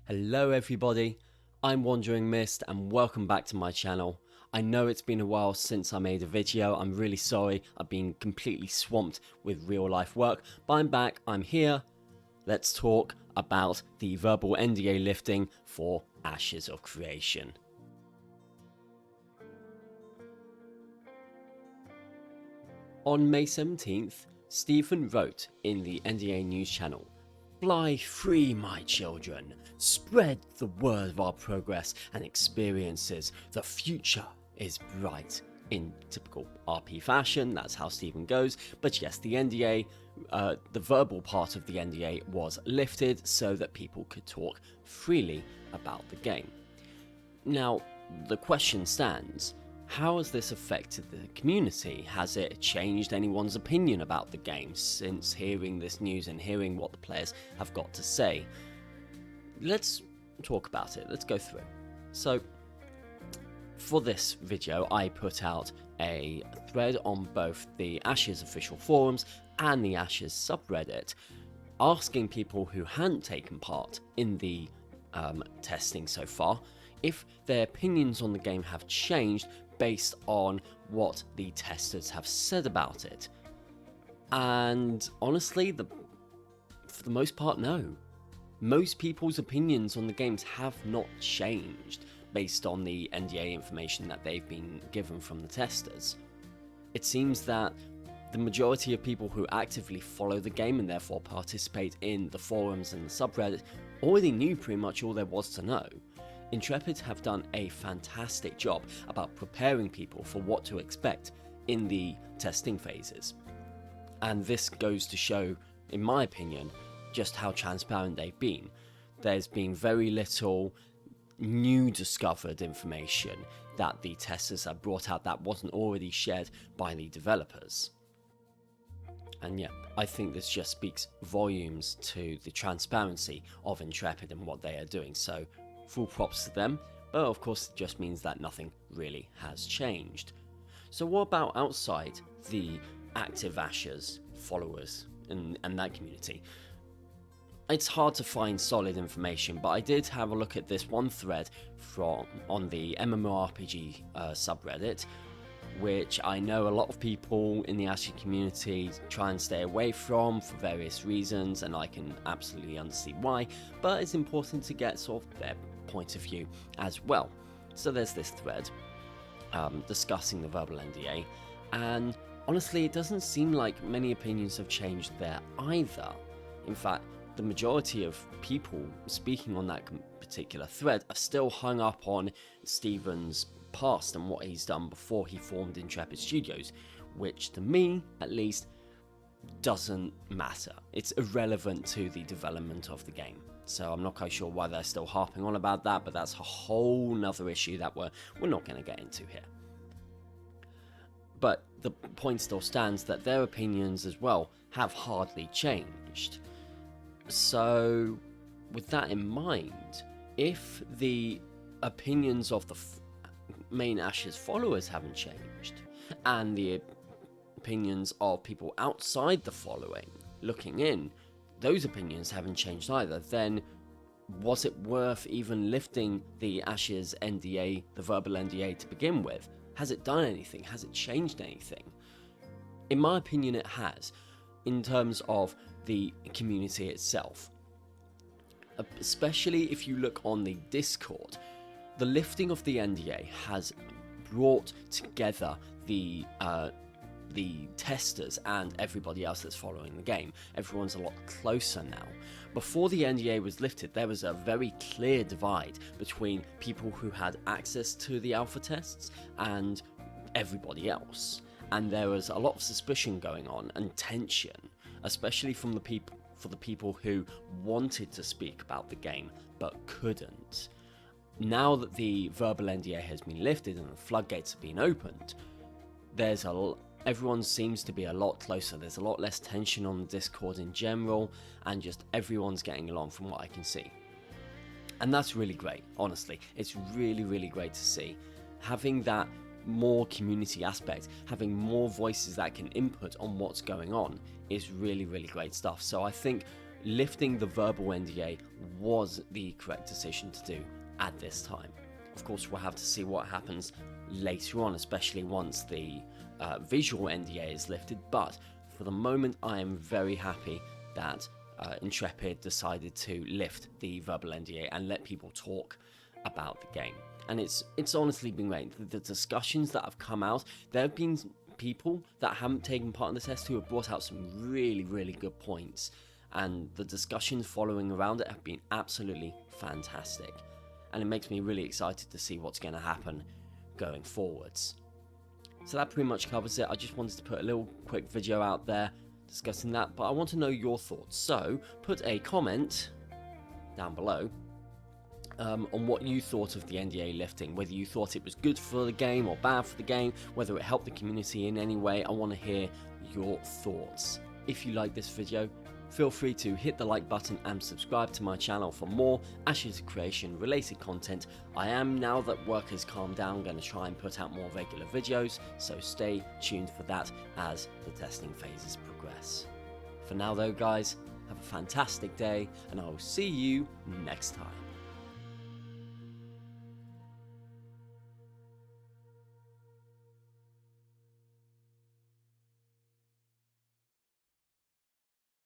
Hello everybody, I'm Wandering Mist and welcome back to my channel. I know it's been a while since I made a video, I'm really sorry, I've been completely swamped with real life work, but I'm back, I'm here. Let's talk about the verbal NDA lifting for Ashes of Creation. On May 17th, Stephen wrote in the NDA news channel, "Fly free, my children. Spread the word of our progress and experiences. The future is bright." In typical RP fashion, that's how Stephen goes. But yes, the NDA, the verbal part of the NDA was lifted so that people could talk freely about the game. Now, the question stands. How has this affected the community? Has it changed anyone's opinion about the game since hearing this news and hearing what the players have got to say? Let's talk about it. Let's go through. So, for this video, I put out a thread on both the Ashes official forums and the Ashes subreddit, asking people who hadn't taken part in the testing so far if their opinions on the game have changed based on what the testers have said about it. And honestly, for the most part, no. Most people's opinions on the games have not changed based on the NDA information that they've been given from the testers. It seems that the majority of people who actively follow the game and therefore participate in the forums and the subreddit already knew pretty much all there was to know. Intrepid have done a fantastic job about preparing people for what to expect in the testing phases. And this goes to show, in my opinion, just how transparent they've been. There's been very little new discovered information that the testers have brought out that wasn't already shared by the developers. And yeah, I think this just speaks volumes to the transparency of Intrepid and what they are doing. So full props to them, but of course it just means that nothing really has changed. So what about outside the active Ashes followers and that community? It's hard to find solid information, but I did have a look at this one thread on the mmorpg subreddit, which I know a lot of people in the Ashes community try and stay away from for various reasons, and I can absolutely understand why, but it's important to get sort of their point of view as well. So there's this thread discussing the verbal NDA, and honestly it doesn't seem like many opinions have changed there either. In fact, the majority of people speaking on that particular thread are still hung up on Stephen's past and what he's done before he formed Intrepid Studios, which to me at least doesn't matter. It's irrelevant to the development of the game. So I'm not quite sure why they're still harping on about that, but that's a whole nother issue that we're not going to get into here. But the point still stands that their opinions as well have hardly changed. So with that in mind, if the opinions of the main Ashes followers haven't changed, and the opinions of people outside the following looking in, those opinions haven't changed either, then was it worth even lifting the Ashes NDA, the verbal NDA to begin with? Has it done anything? Has it changed anything? In my opinion, it has, in terms of the community itself. Especially if you look on the Discord, the lifting of the NDA has brought together the testers and everybody else that's following the game. Everyone's a lot closer now. Before the NDA was lifted, there was a very clear divide between people who had access to the alpha tests and everybody else. And there was a lot of suspicion going on and tension, especially from the people who wanted to speak about the game but couldn't. Now that the verbal NDA has been lifted and the floodgates have been opened, everyone seems to be a lot closer. There's a lot less tension on the Discord in general, and just everyone's getting along from what I can see. And that's really great, honestly. It's really, really great to see. Having that more community aspect, having more voices that can input on what's going on is really, really great stuff. So I think lifting the verbal NDA was the correct decision to do at this time. Of course, we'll have to see what happens later on, especially once the visual NDA is lifted, but for the moment I am very happy that Intrepid decided to lift the verbal NDA and let people talk about the game. And it's honestly been great. The discussions that have come out, there have been people that haven't taken part in the test who have brought out some really, really good points, and the discussions following around it have been absolutely fantastic, and it makes me really excited to see what's going to happen going forwards. So that pretty much covers it. I just wanted to put a little quick video out there discussing that, but I want to know your thoughts, so put a comment down below on what you thought of the NDA lifting, whether you thought it was good for the game or bad for the game, whether it helped the community in any way. I want to hear your thoughts. If you like this video, feel free to hit the like button and subscribe to my channel for more Ashes Creation related content. I am, now that work has calmed down, going to try and put out more regular videos, so stay tuned for that as the testing phases progress. For now though guys, have a fantastic day and I will see you next time.